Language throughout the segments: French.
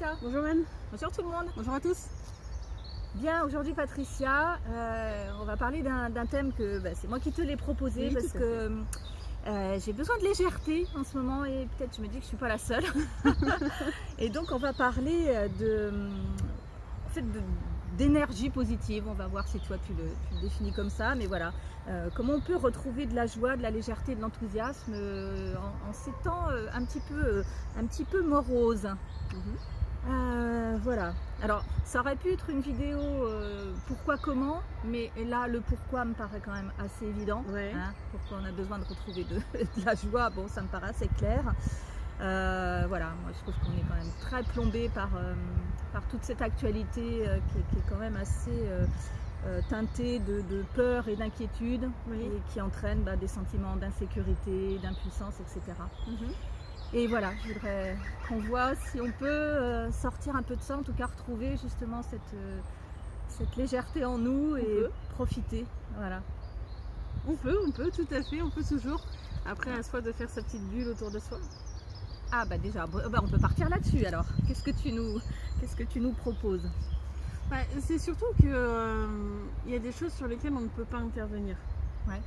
Patricia. Bonjour Anne. Bonjour tout le monde. Bonjour à tous. Bien, aujourd'hui Patricia, on va parler d'un thème que c'est moi qui te l'ai proposé, Oui, parce que j'ai besoin de légèreté en ce moment et peut-être je me dis que je ne suis pas la seule. Et donc on va parler d'énergie positive. On va voir si toi tu le définis comme ça, mais voilà. Comment on peut retrouver de la joie, de la légèreté, de l'enthousiasme en ces temps un petit peu moroses. Voilà. Alors, ça aurait pu être une vidéo pourquoi, comment, mais là, le pourquoi me paraît quand même assez évident. Ouais. Hein, pourquoi on a besoin de retrouver de la joie, bon, ça me paraît assez clair. Voilà, moi je trouve qu'on est quand même très plombé par toute cette actualité qui est quand même assez teintée de peur et d'inquiétude, Oui. et qui entraîne des sentiments d'insécurité, d'impuissance, etc. Et voilà, je voudrais qu'on voit si on peut sortir un peu de ça, en tout cas retrouver justement cette légèreté en nous et profiter. Voilà. On peut, tout à fait, on peut toujours. Après, à soi de faire sa petite bulle autour de soi. Ah déjà, on peut partir là-dessus alors. Qu'est-ce que tu nous proposes? C'est surtout qu'il y a des choses sur lesquelles on ne peut pas intervenir. Ouais.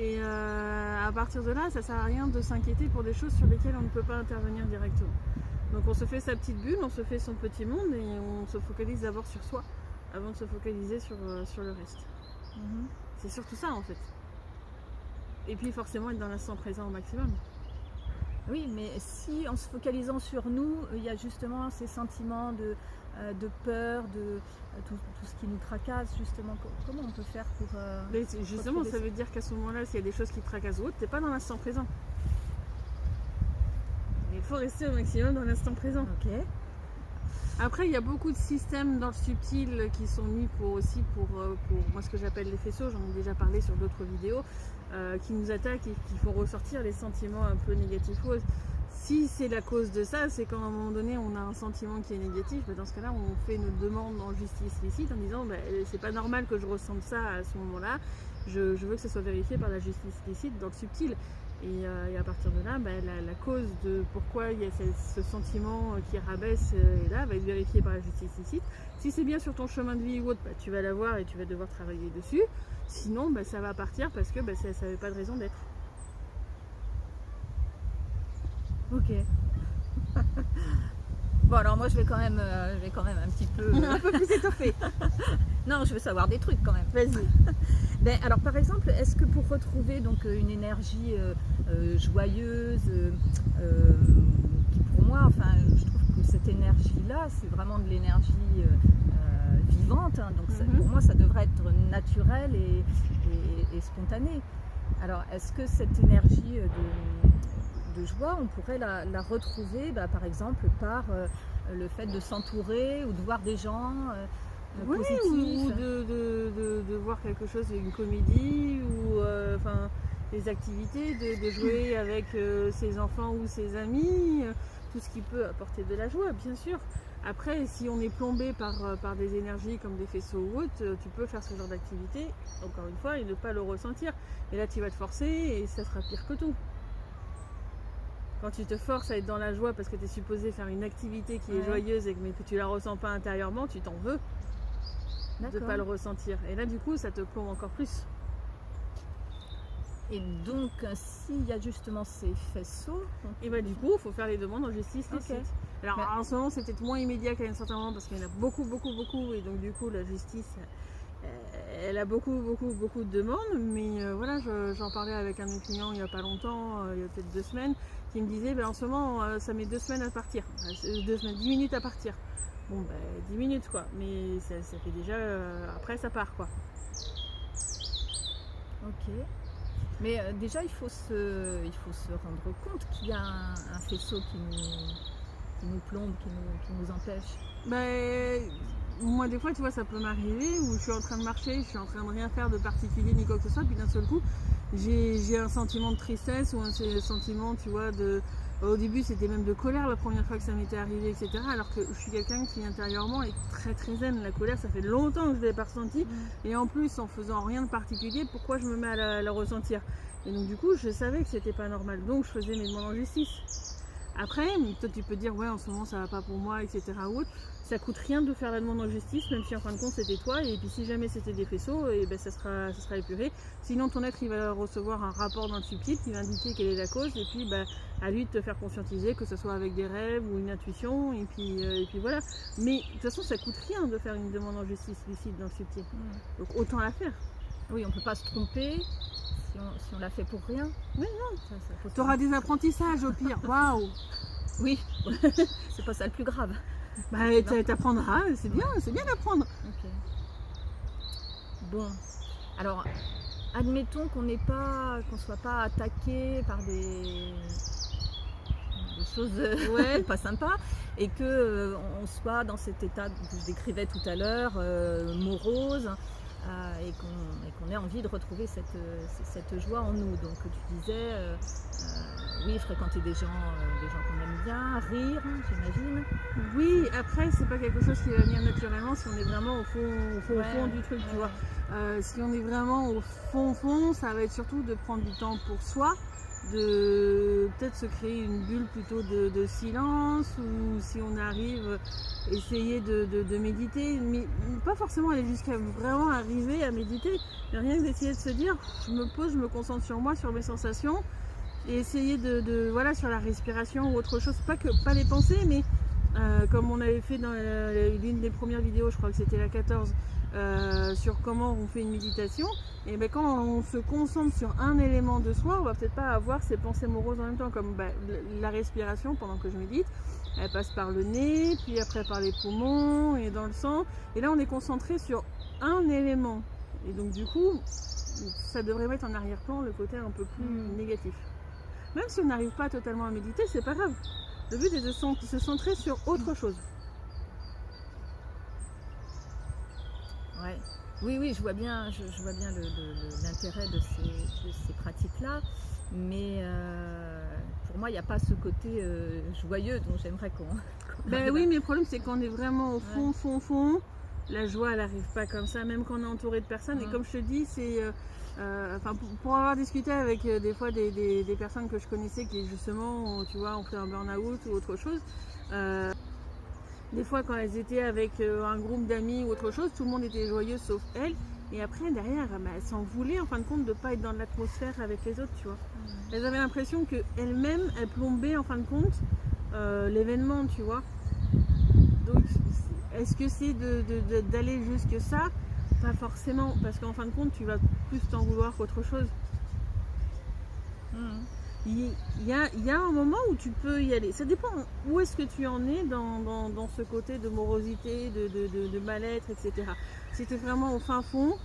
Et à partir de là, ça sert à rien de s'inquiéter pour des choses sur lesquelles on ne peut pas intervenir directement. Donc on se fait sa petite bulle, on se fait son petit monde et on se focalise d'abord sur soi avant de se focaliser sur le reste. C'est surtout ça en fait. Et puis forcément être dans l'instant présent au maximum. Oui, mais si en se focalisant sur nous, il y a justement ces sentiments de peur, de tout ce qui nous tracasse, justement, comment on peut faire pour... Mais justement, ça veut dire qu'à ce moment-là, s'il y a des choses qui te tracassent ou autre, t'es pas dans l'instant présent. Il faut rester au maximum dans l'instant présent. Ok. Après, il y a beaucoup de systèmes dans le subtil qui sont mis pour moi ce que j'appelle les faisceaux, j'en ai déjà parlé sur d'autres vidéos, qui nous attaquent et qui font ressortir les sentiments un peu négatifs. Si c'est la cause de ça, c'est qu'à un moment donné on a un sentiment qui est négatif, dans ce cas-là on fait une demande en justice licite en disant c'est pas normal que je ressente ça à ce moment-là, je veux que ça soit vérifié par la justice licite dans le subtil. Et à partir de là, la cause de pourquoi il y a ce sentiment qui rabaisse est là, va être vérifiée par la justice licite. Si c'est bien sur ton chemin de vie ou autre, tu vas l'avoir et tu vas devoir travailler dessus. Sinon, ça va partir parce que ça n'avait pas de raison d'être. Ok. Bon, alors moi je vais quand même un petit peu... un peu plus étoffé. Non, je veux savoir des trucs quand même. Vas-y. Alors par exemple, est-ce que pour retrouver donc une énergie joyeuse, qui pour moi, je trouve que cette énergie-là, c'est vraiment de l'énergie vivante, hein, donc pour moi ça devrait être naturel et spontané. Alors est-ce que cette énergie de joie, on pourrait la retrouver par exemple par le fait de s'entourer ou de voir des gens positifs, ou de voir quelque chose, une comédie ou des activités, de jouer avec ses enfants ou ses amis, tout ce qui peut apporter de la joie, bien sûr. Après, si on est plombé par des énergies comme des faisceaux ou autres, tu peux faire ce genre d'activité, encore une fois, et ne pas le ressentir. Et là, tu vas te forcer et ça sera pire que tout. Quand tu te forces à être dans la joie parce que tu es supposé faire une activité qui est joyeuse mais que tu la ressens pas intérieurement, tu t'en veux de ne pas le ressentir. Et là, du coup, ça te plombe encore plus. Et donc, s'il y a justement ces faisceaux... Et du coup, il faut faire les demandes en justice licite. Alors, en ce moment, c'est peut-être moins immédiat qu'à un certain moment parce qu'il y en a beaucoup. Et donc, du coup, la justice, elle a beaucoup de demandes. Mais voilà, j'en parlais avec un de mes clients il n'y a pas longtemps, il y a peut-être 2 semaines, qui me disait, en ce moment, ça met 2 semaines à partir. 10 minutes à partir. Bon, 10 minutes, quoi. Mais ça fait déjà... après, ça part, quoi. Ok. Mais déjà, il faut se rendre compte qu'il y a un faisceau qui nous plombe, qui nous empêche. Moi, des fois, tu vois, ça peut m'arriver où je suis en train de marcher, je suis en train de rien faire de particulier ni quoi que ce soit, puis d'un seul coup, j'ai un sentiment de tristesse ou un sentiment, tu vois, au début, c'était même de colère la première fois que ça m'était arrivé, etc. Alors que je suis quelqu'un qui, intérieurement, est très très zen. La colère, ça fait longtemps que je ne l'ai pas ressentie. Et en plus, en faisant rien de particulier, pourquoi je me mets à la ressentir? Et donc, du coup, je savais que c'était pas normal. Donc, je faisais mes demandes en justice. Après, toi tu peux dire ouais en ce moment ça va pas pour moi, etc. ou autre. Ça coûte rien de faire la demande en justice, même si en fin de compte c'était toi, et puis si jamais c'était des faisceaux, et ben ça sera épuré. Sinon ton être il va recevoir un rapport dans le subtil qui va indiquer quelle est la cause, et puis à lui de te faire conscientiser, que ce soit avec des rêves ou une intuition, et puis voilà. Mais de toute façon ça coûte rien de faire une demande en justice lucide dans le subtil. Donc autant la faire. Oui, on peut pas se tromper si on l'a fait pour rien. Mais non, Ça tu auras des apprentissages au pire. Waouh. Oui, c'est pas ça le plus grave. Bah t'apprendras, c'est bien d'apprendre. Ok. Bon, alors admettons qu'on soit pas attaqué par des choses pas sympas et que on soit dans cet état que je décrivais tout à l'heure, morose, et qu'on ait envie de retrouver cette joie en nous. Donc tu disais, oui, fréquenter des gens qu'on aime bien, rire, j'imagine. Oui, après c'est pas quelque chose qui va venir naturellement si on est vraiment au fond du truc, tu vois. Si on est vraiment au fond, ça va être surtout de prendre du temps pour soi, de peut-être se créer une bulle plutôt de silence, ou si on arrive, essayer de méditer, mais pas forcément aller jusqu'à vraiment arriver à méditer, mais rien que d'essayer de se dire, je me pose, je me concentre sur moi, sur mes sensations, et essayer voilà, sur la respiration ou autre chose, pas les pensées, mais comme on avait fait dans l'une des premières vidéos, je crois que c'était la 14, sur comment on fait une méditation, et ben quand on se concentre sur un élément de soi, on va peut-être pas avoir ces pensées moroses en même temps, comme la respiration pendant que je médite, elle passe par le nez, puis après par les poumons et dans le sang, et là on est concentré sur un élément, et donc du coup ça devrait mettre en arrière-plan le côté un peu plus négatif. Même si on n'arrive pas totalement à méditer, c'est pas grave. Le but est de se centrer sur autre chose. Ouais. Oui, je vois bien l'intérêt de ces pratiques-là, mais pour moi, il n'y a pas ce côté joyeux dont j'aimerais qu'on oui, mais le problème, c'est qu'on est vraiment au fond. La joie, elle n'arrive pas comme ça, même quand on est entouré de personnes. Et comme je te dis, c'est... pour avoir discuté avec des fois des personnes que je connaissais qui justement, tu vois, ont fait un burn-out ou autre chose, des fois quand elles étaient avec un groupe d'amis ou autre chose, tout le monde était joyeux sauf elles, et après derrière elles s'en voulaient en fin de compte de ne pas être dans l'atmosphère avec les autres, tu vois. Elles avaient l'impression qu'elles-mêmes elles plombaient en fin de compte l'événement, tu vois. Donc est-ce que c'est d'aller jusque ça? Pas forcément, parce qu'en fin de compte, tu vas plus t'en vouloir qu'autre chose. Il y a un moment où tu peux y aller. Ça dépend où est-ce que tu en es dans ce côté de morosité, de mal-être, etc. Si tu es vraiment au fin fond,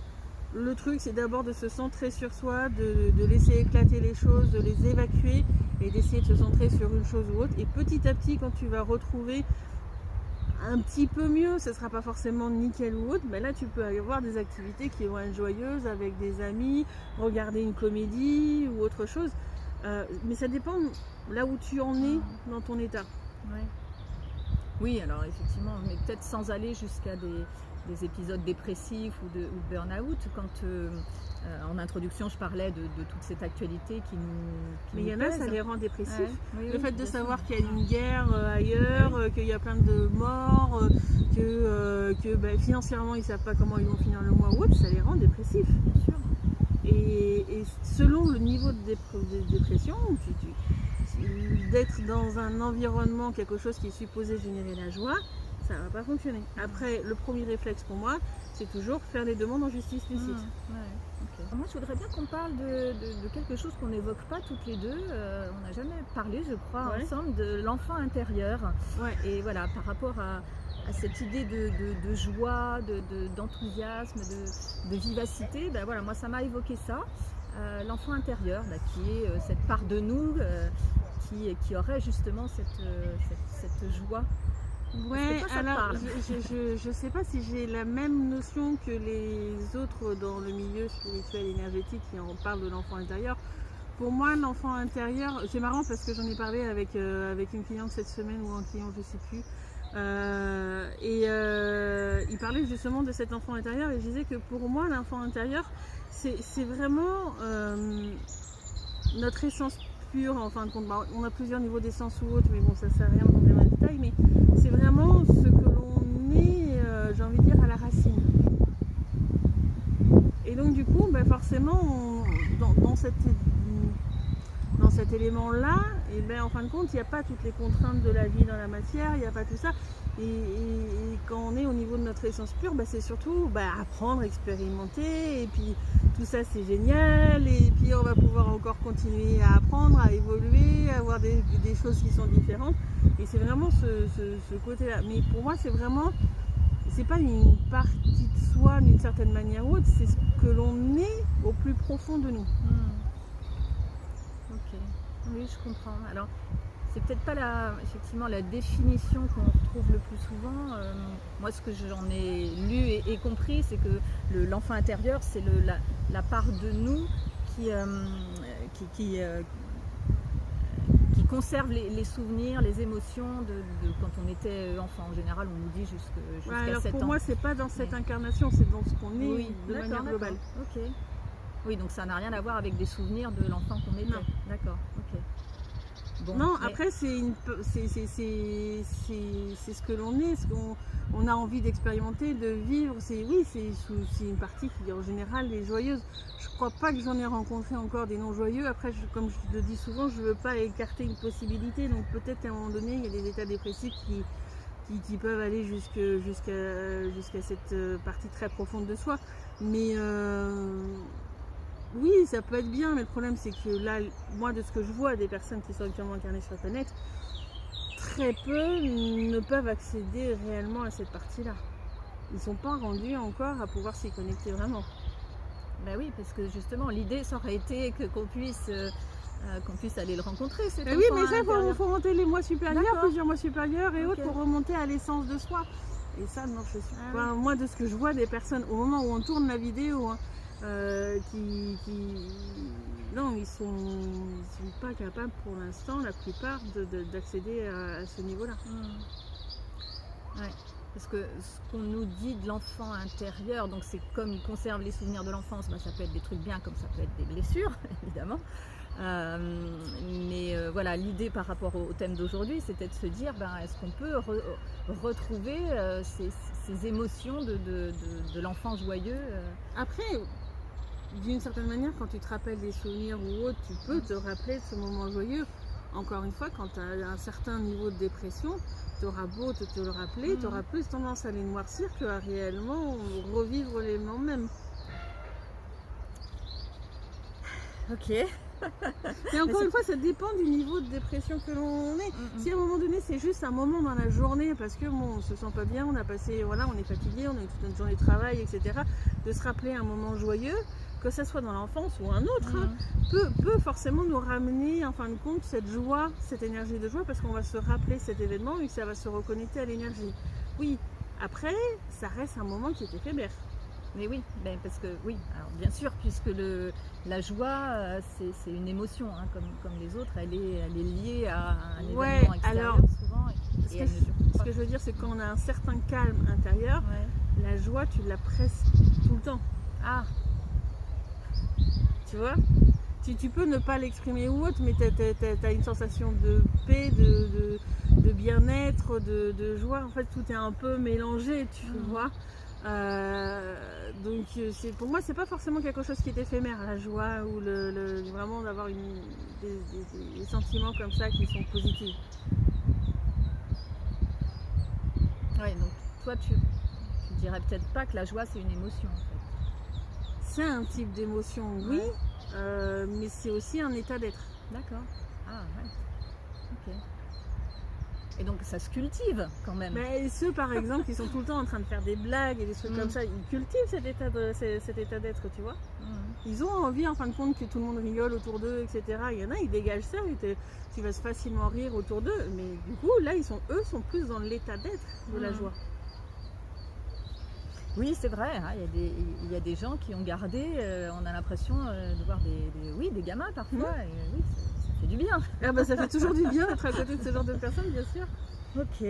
le truc c'est d'abord de se centrer sur soi, de laisser éclater les choses, de les évacuer et d'essayer de se centrer sur une chose ou autre. Et petit à petit, quand tu vas retrouver un petit peu mieux, ce sera pas forcément nickel ou autre, mais là tu peux avoir des activités qui vont être joyeuses avec des amis, regarder une comédie ou autre chose, mais ça dépend là où tu en es dans ton état. Oui, alors effectivement, mais peut-être sans aller jusqu'à des épisodes dépressifs ou de burn-out, quand en introduction je parlais de toute cette actualité qui nous mais il y en a, ça les rend dépressifs. Le fait de savoir sûr. qu'il y a une guerre ailleurs, qu'il y a plein de morts, que financièrement ils ne savent pas comment ils vont finir le mois ou autre, ça les rend dépressifs. Bien sûr. Et selon le niveau de dépression, d'être dans un environnement, quelque chose qui est supposé générer la joie, ça va pas fonctionner. Après, le premier réflexe pour moi, c'est toujours faire des demandes en justice lucide. Okay. Moi, je voudrais bien qu'on parle de quelque chose qu'on n'évoque pas toutes les deux. On n'a jamais parlé, je crois, ensemble, de l'enfant intérieur. Et voilà, par rapport à cette idée de joie, d'enthousiasme, de vivacité, ben voilà, moi, ça m'a évoqué ça. L'enfant intérieur, qui est cette part de nous qui aurait justement cette joie. Ouais, alors je sais pas si j'ai la même notion que les autres dans le milieu spirituel énergétique qui en parlent de l'enfant intérieur. Pour moi, l'enfant intérieur, c'est marrant parce que j'en ai parlé avec une cliente cette semaine ou un client, je sais plus. Il parlait justement de cet enfant intérieur et je disais que pour moi, l'enfant intérieur, c'est vraiment notre essence pure, en fin de compte, on a plusieurs niveaux d'essence ou autre, mais bon, ça sert à rien de rentrer dans les détails, mais c'est vraiment ce que l'on est, j'ai envie de dire, à la racine. Et donc du coup, forcément, dans cet élément-là, et en fin de compte, il n'y a pas toutes les contraintes de la vie dans la matière, il n'y a pas tout ça. Et quand on est au niveau de notre essence pure, c'est surtout apprendre, expérimenter, et puis tout ça c'est génial, et puis on va pouvoir encore continuer à apprendre, à évoluer, à avoir des choses qui sont différentes, et c'est vraiment ce côté-là. Mais pour moi c'est vraiment, c'est pas une partie de soi d'une certaine manière ou autre, c'est ce que l'on est au plus profond de nous. Ok, oui je comprends. Alors c'est peut-être pas effectivement la définition qu'on retrouve le plus souvent. Moi, ce que j'en ai lu et compris, c'est que l'enfant intérieur, c'est la part de nous qui conserve les souvenirs, les émotions de quand on était enfant. En général, on nous dit jusqu'à 7 ans. Pour moi, c'est pas dans cette incarnation, c'est dans ce qu'on est de manière globale. Ok. Oui, donc ça n'a rien à voir avec des souvenirs de l'enfant qu'on était. D'accord. Ok. Bon, non, après c'est ce que l'on est, ce qu'on a envie d'expérimenter, de vivre. C'est une partie qui en général est joyeuse. Je crois pas que j'en ai rencontré encore des non joyeux. Après, comme je le dis souvent, je veux pas écarter une possibilité. Donc peut-être qu'à un moment donné, il y a des états dépressifs qui peuvent aller jusqu'à cette partie très profonde de soi. Mais oui, ça peut être bien, mais le problème c'est que là, moi de ce que je vois des personnes qui sont actuellement incarnées sur la planète, très peu ne peuvent accéder réellement à cette partie-là. Ils ne sont pas rendus encore à pouvoir s'y connecter vraiment. Ben oui, parce que justement l'idée ça aurait été qu'on puisse aller le rencontrer. Oui, mais ça, il faut monter les mois supérieurs, plusieurs mois supérieurs et autres pour remonter à l'essence de soi. Et ça, non, je suis pas. Moi, de ce que je vois des personnes, au moment où on tourne la vidéo, non, ils sont pas capables pour l'instant, la plupart, d'accéder à ce niveau-là. Ouais. Parce que ce qu'on nous dit de l'enfant intérieur, donc c'est comme il conserve les souvenirs de l'enfance, ça peut être des trucs bien comme ça peut être des blessures, évidemment. Mais voilà, l'idée par rapport au thème d'aujourd'hui, c'était de se dire, est-ce qu'on peut retrouver ces émotions de l'enfant joyeux Après, d'une certaine manière, quand tu te rappelles des souvenirs ou autre, tu peux te rappeler de ce moment joyeux. Encore une fois, quand tu as un certain niveau de dépression, tu auras beau te le rappeler, tu auras plus tendance à les noircir qu'à réellement revivre les moments même. Ok. Et encore une fois, ça dépend du niveau de dépression que l'on est. Si à un moment donné, c'est juste un moment dans la journée, parce que on se sent pas bien, on a passé, voilà, on est fatigué, on a eu toute notre journée de travail, etc. De se rappeler un moment joyeux, que ce soit dans l'enfance ou un autre, peut forcément nous ramener en fin de compte cette joie, cette énergie de joie, parce qu'on va se rappeler cet événement et que ça va se reconnecter à l'énergie. Oui, après, ça reste un moment qui est éphémère. Mais oui, parce que oui, alors bien sûr, puisque la joie, c'est une émotion, comme les autres, elle est liée à un événement extérieur souvent. Ce que je veux dire, c'est que quand on a un certain calme intérieur, la joie, tu l'as presque tout le temps. Ah. Tu vois, tu peux ne pas l'exprimer ou autre, mais tu as une sensation de paix, de bien-être, de joie. En fait, tout est un peu mélangé, tu vois. Donc pour moi, c'est pas forcément quelque chose qui est éphémère, la joie ou vraiment d'avoir des sentiments comme ça qui sont positifs. Ouais, donc toi tu dirais peut-être pas que la joie c'est une émotion en fait. C'est un type d'émotion, oui, mais c'est aussi un état d'être. D'accord. Ah ouais. Ok. Et donc ça se cultive quand même. Mais ceux par exemple qui sont tout le temps en train de faire des blagues et des trucs comme ça, ils cultivent cet état d'être, tu vois. Ils ont envie en fin de compte que tout le monde rigole autour d'eux, etc. Il y en a, ils dégagent ça et tu vas facilement rire autour d'eux. Mais du coup, là, eux sont plus dans l'état d'être de la joie. Oui, c'est vrai, il y a des gens qui ont gardé, on a l'impression de voir des gamins parfois, et oui, ça fait du bien. Ça fait toujours du bien d'être à côté de ce genre de personnes, bien sûr. Ok,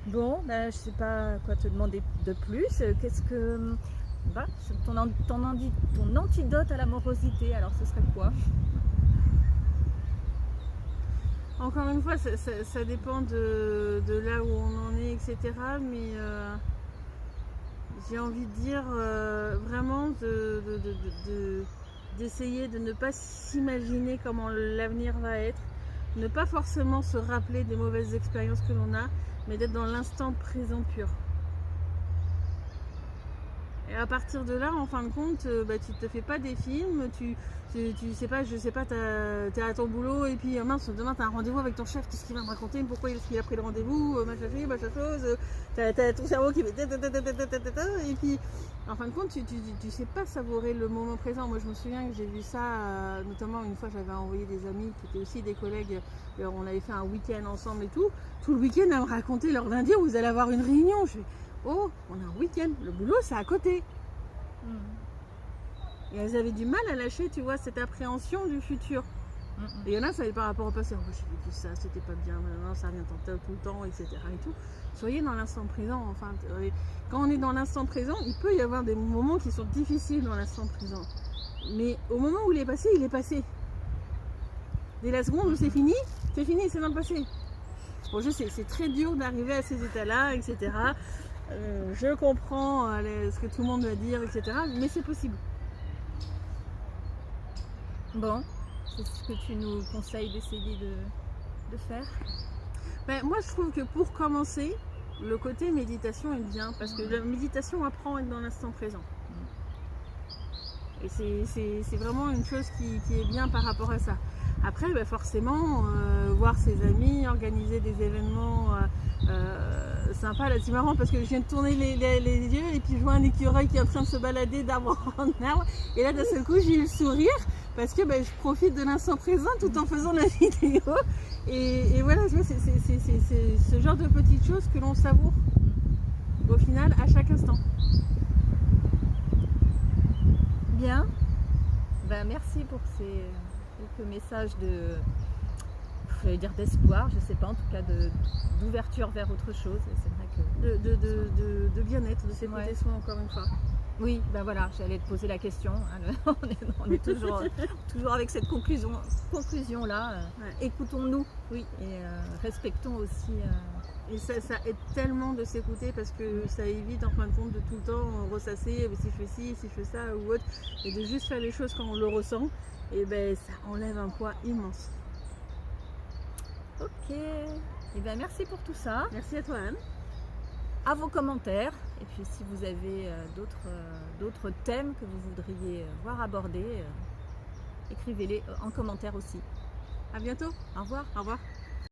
bon, je sais pas quoi te demander de plus. Qu'est-ce que... ton antidote à l'amorosité, alors ce serait quoi? Encore une fois, ça dépend de là où on en est, etc. Mais j'ai envie de dire vraiment d'essayer de ne pas s'imaginer comment l'avenir va être, ne pas forcément se rappeler des mauvaises expériences que l'on a, mais d'être dans l'instant présent pur. Et à partir de là, en fin de compte, tu te fais pas des films, tu sais pas, je sais pas, t'es à ton boulot et puis mince, demain t'as un rendez-vous avec ton chef, qu'est-ce qu'il va me raconter, pourquoi est-ce qu'il a pris le rendez-vous, machin chose, t'as ton cerveau qui fait et puis en fin de compte, tu sais pas savourer le moment présent. Moi je me souviens que j'ai vu ça, notamment une fois j'avais envoyé des amis qui étaient aussi des collègues, on avait fait un week-end ensemble et tout le week-end à me raconter lors d'un dire vous allez avoir une réunion. Je fais, oh, on a un week-end, le boulot c'est à côté. Et elles avaient du mal à lâcher, tu vois, cette appréhension du futur. Et il y en a, ça avait par rapport au passé. Oh, j'ai vécu ça, c'était pas bien, non, ça revient tout le temps, etc. Et tout. Soyez dans l'instant présent. Enfin, quand on est dans l'instant présent, il peut y avoir des moments qui sont difficiles dans l'instant présent. Mais au moment où il est passé. Dès la seconde où c'est fini, c'est dans le passé. Bon, je sais, c'est très dur d'arriver à ces états-là, etc. Je comprends ce que tout le monde va dire, etc. Mais c'est possible. Bon, c'est ce que tu nous conseilles d'essayer de faire. Moi, je trouve que pour commencer, le côté méditation est bien. Parce que la méditation apprend à être dans l'instant présent. Et c'est vraiment une chose qui est bien par rapport à ça. Après, forcément, voir ses amis, organiser des événements sympas. Là, c'est marrant parce que je viens de tourner les yeux et puis je vois un écureuil qui est en train de se balader d'arbre en arbre. Et là, d'un seul coup, j'ai eu le sourire parce que je profite de l'instant présent tout en faisant la vidéo. Et voilà, c'est ce genre de petites choses que l'on savoure au final à chaque instant. Bien. Merci pour ces quelques messages d'espoir, je sais pas, en tout cas d'ouverture vers autre chose. Et c'est vrai que de bien-être, de s'écouter soi encore une fois. Oui, voilà, j'allais te poser la question. On est toujours avec cette conclusion là. Écoutons-nous, oui, et respectons aussi. Et ça aide tellement de s'écouter parce que ça évite en fin de compte de tout le temps ressasser, si je fais ci, si je fais ça ou autre, et de juste faire les choses quand on le ressent, et ça enlève un poids immense. Ok, et merci pour tout ça. Merci à toi Anne. À vos commentaires, et puis si vous avez d'autres thèmes que vous voudriez voir abordés, écrivez-les en commentaire aussi. À bientôt. Au revoir. Au revoir.